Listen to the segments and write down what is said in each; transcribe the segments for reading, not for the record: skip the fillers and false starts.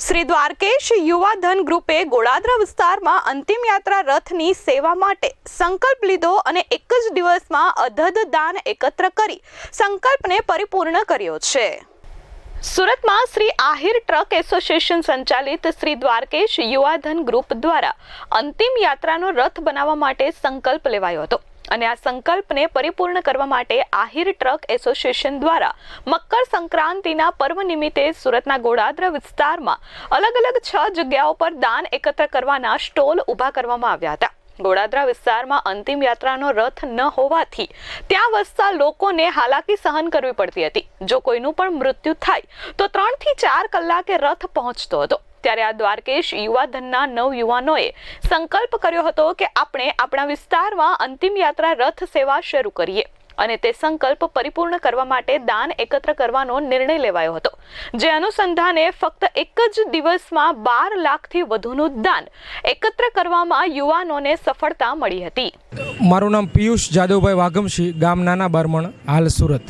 શ્રી દ્વારકેશ યુવા ધન ગ્રુપે ગોળાદરા વિસ્તારમાં અંતિમ યાત્રા રથની સેવા માટે સંકલ્પ લીધો અને એક જ દિવસમાં અધધ દાન એકત્ર કરી સંકલ્પને પરિપૂર્ણ કર્યો છે। સુરતમાં શ્રી આહિર ટ્રક એસોસિએશન સંચાલિત શ્રી દ્વારકેશ યુવા ધન ગ્રુપ દ્વારા અંતિમ યાત્રાનો રથ બનાવવા માટે સંકલ્પ લેવાયો હતો અને આ સંકલ્પને પરિપૂર્ણ કરવા માટે આહિર ટ્રક એસોસિએશન દ્વારા મકર સંક્રાંતિના પર્વ નિમિત્તે સુરતના ગોળાદરા વિસ્તારમાં અલગ અલગ 6 જગ્યાઓ પર દાન એકત્ર કરવાના સ્ટોલ ઊભા કરવામાં આવ્યા હતા। ગોળાદરા વિસ્તારમાં અંતિમ યાત્રાનો રથ ન હોવાથી ત્યાં વસતા લોકોને હાલાકી સહન કરવી પડતી હતી। જો કોઈનું પણ મૃત્યુ થાય તો 3 થી 4 કલાકે રથ પહોંચતો હતો। ત્યારે આ દ્વારકેશ યુવા ધનના 9 યુવાનોએ સંકલ્પ કર્યો હતો કે આપણે આપણા વિસ્તારમાં અંતિમ યાત્રા રથ સેવા શરૂ કરીએ અને તે સંકલ્પ પરિપૂર્ણ કરવા માટે દાન એકત્ર કરવાનો નિર્ણય લેવાયો હતો, જે અનુસંધાને ફક્ત એક જ દિવસમાં 12 લાખથી વધુનું દાન એકત્ર કરવામાં યુવાનોને સફળતા મળી હતી। મારું નામ પિયુષ જાદવભાઈ વાઘમશી, ગામ નાના બરમણ, હાલ સુરત।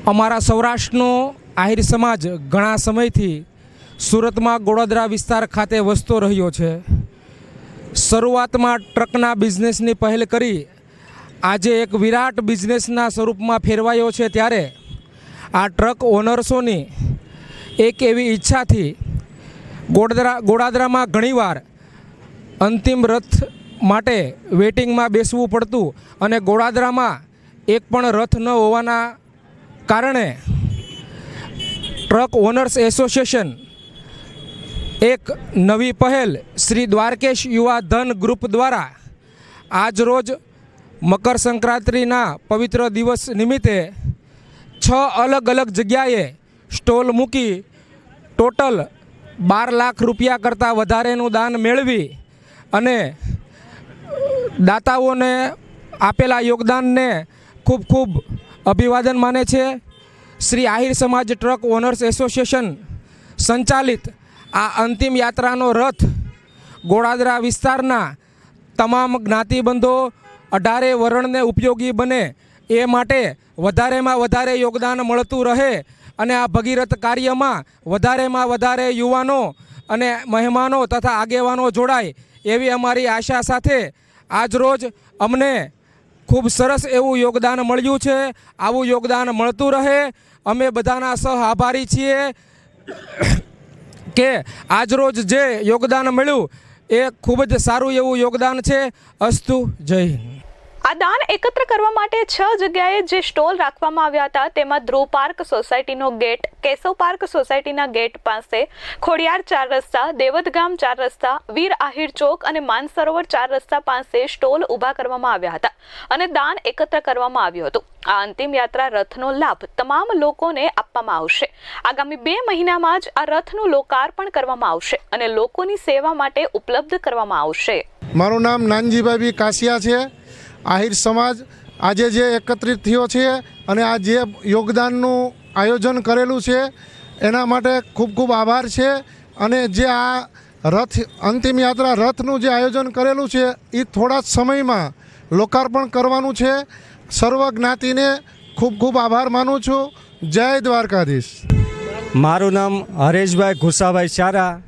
અમારા સૌરાષ્ટ્રનો આહિર સમાજ ઘણા સમયથી સુરતમાં ગોળાદરા વિસ્તાર ખાતે વસતો રહ્યો છે। શરૂઆતમાં ટ્રકના બિઝનેસની પહેલ કરી આજે એક વિરાટ બિઝનેસના સ્વરૂપમાં ફેરવાયો છે। ત્યારે આ ટ્રક ઓનર્સોની એક એવી ઈચ્છાથી ગોળાદરામાં ઘણીવાર અંતિમ રથ માટે વેટિંગમાં બેસવું પડતું અને ગોળાદરામાં એક પણ રથ ન હોવાના કારણે ટ્રક ઓનર્સ એસોસિએશન એક નવી પહેલ શ્રી દ્વારકેશ યુવા ધન ગ્રુપ દ્વારા આજ રોજ મકર સંક્રાંતિના પવિત્ર દિવસ નિમિત્તે 6 અલગ અલગ જગ્યાએ સ્ટોલ મૂકી ટોટલ 12 લાખ રૂપિયા કરતાં વધારેનું દાન મેળવી અને દાતાઓને આપેલા યોગદાનને ખૂબ ખૂબ અભિવાદન માને છે। શ્રી આહિર સમાજ ટ્રક ઓનર્સ એસોસિએશન સંચાલિત આ અંતિમ યાત્રાનો રથ ગોળાદરા વિસ્તારના તમામ જ્ઞાતિબંધો 18 વર્ણને ઉપયોગી બને એ માટે વધારેમાં વધારે યોગદાન મળતું રહે અને આ ભગીરથ કાર્યમાં વધારેમાં વધારે યુવાનો અને મહેમાનો તથા આગેવાનો જોડાય એવી અમારી આશા સાથે આજરોજ અમને ખૂબ સરસ એવું યોગદાન મળ્યું છે। આવું યોગદાન મળતું રહે, અમે બધાના સહ આભારી છીએ કે આજરોજ જે યોગદાન મળ્યું એ ખૂબ જ સારું એવું યોગદાન છે। અસ્તુ, જય હિન્દ। આ દાન એકત્ર કરવા માટે 6 જગ્યાએ જે સ્ટોલ રાખવામાં આવ્યા હતા તેમાં ધ્રુવ પાર્ક સોસાયટીનો ગેટ, કેશવ પાર્ક સોસાયટીના ગેટ પાસે, ખોડિયાર 4 રસ્તા, દેવદગામ 4 રસ્તા, વીર આહિર ચોક અને માનસરોવર 4 રસ્તા પાસે સ્ટોલ ઊભા કરવામાં આવ્યા હતા અને દાન એકત્ર કરવામાં આવ્યું હતું। આ અંતિમ યાત્રા રથનો લાભ તમામ લોકોને આપવામાં આવશે। આગામી 2 મહિનામાં જ આ રથનું લોકાર્પણ કરવામાં આવશે અને લોકોની સેવા માટે ઉપલબ્ધ કરવામાં આવશે। મારું નામ નાનજીભાઈ કાસિયા છે। આહિર સમાજ આજે જે એકત્રિત થયો છે અને આ જે યોગદાનનું આયોજન કરેલું છે એના માટે ખૂબ ખૂબ આભાર છે। અને જે આ રથ અંતિમ યાત્રા રથનું જે આયોજન કરેલું છે એ થોડા જ સમયમાં લોકાર્પણ કરવાનું છે। સર્વ જ્ઞાતિને ખૂબ ખૂબ આભાર માનું છું। જય દ્વારકાધીશ। મારું નામ હરેશભાઈ ઘુસાભાઈ ચારા,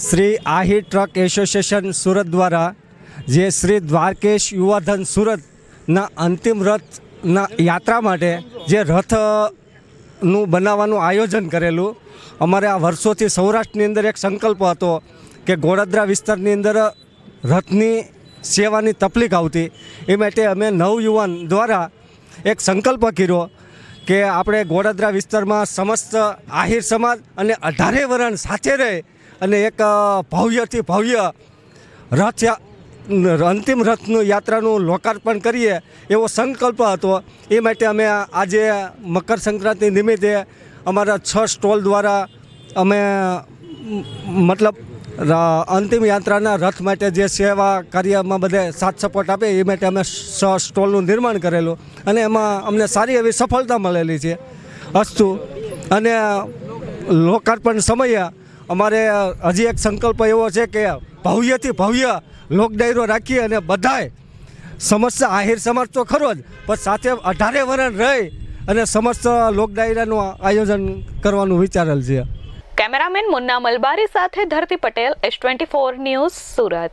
શ્રી આહિર ટ્રક એસોસિએશન સુરત દ્વારા જે શ્રી દ્વારકેશ યુવાધન સુરતના અંતિમ રથના યાત્રા માટે જે રથનું બનાવવાનું આયોજન કરેલું, અમારે આ વર્ષોથી સૌરાષ્ટ્રની અંદર એક સંકલ્પ હતો કે ગોળાદરા વિસ્તારની અંદર રથની સેવાની તકલીફ આવતી, એ માટે અમે નવયુવાન દ્વારા એક સંકલ્પ કર્યો કે આપણે ગોળાદરા વિસ્તારમાં સમસ્ત આહિર સમાજ અને 18 વર્ણ સાથે રહે અને એક ભવ્યથી ભવ્ય રથ અંતિમ રથનું યાત્રાનું લોકાર્પણ કરીએ એવો સંકલ્પ હતો। એ માટે અમે આજે મકર સંક્રાંતિ નિમિત્તે અમારા 6 સ્ટોલ દ્વારા અમે મતલબ અંતિમ યાત્રાના રથ માટે જે સેવા કાર્યમાં બધે સાથ સપોર્ટ આપે એ માટે અમે 6 સ્ટોલનું નિર્માણ કરેલું અને એમાં અમને સારી એવી સફળતા મળેલી છે। અસ્તુ। અને લોકાર્પણ સમયે અમારે હજી એક સંકલ્પ એવો છે કે ભવ્યથી ભવ્ય લોક ડાયરો રાખી અને બધાય સમસ્ત આહિર સમાજ તો ખરો જ પણ સાથે 18 વર્ણ રહી અને સમસ્ત લોક ડાયરાનું આયોજન કરવાનું વિચારેલ છે। કેમેરામેન મુન્ના મલબારી સાથે ધરતી પટેલ, S24 ન્યૂઝ, સુરત.